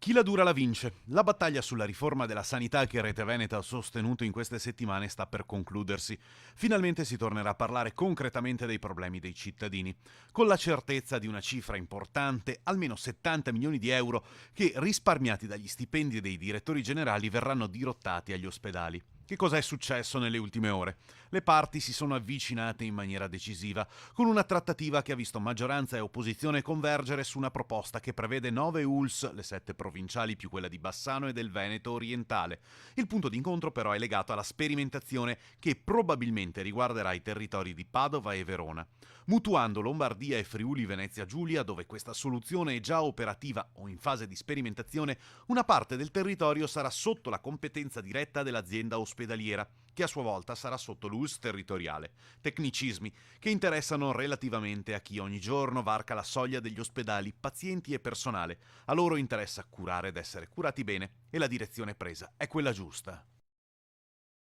Chi la dura la vince. La battaglia sulla riforma della sanità che Rete Veneta ha sostenuto in queste settimane sta per concludersi. Finalmente si tornerà a parlare concretamente dei problemi dei cittadini, con la certezza di una cifra importante, almeno 70 milioni di euro, che risparmiati dagli stipendi dei direttori generali verranno dirottati agli ospedali. Che cosa è successo nelle ultime ore? Le parti si sono avvicinate in maniera decisiva, con una trattativa che ha visto maggioranza e opposizione convergere su una proposta che prevede 9 ULS, le 7 provinciali più quella di Bassano e del Veneto orientale. Il punto d'incontro però è legato alla sperimentazione che probabilmente riguarderà i territori di Padova e Verona. Mutuando Lombardia e Friuli Venezia Giulia, dove questa soluzione è già operativa o in fase di sperimentazione, una parte del territorio sarà sotto la competenza diretta dell'azienda ospedaliera, che a sua volta sarà sotto l'ULSS territoriale. Tecnicismi che interessano relativamente a chi ogni giorno varca la soglia degli ospedali, pazienti e personale. A loro interessa curare ed essere curati bene e la direzione presa è quella giusta.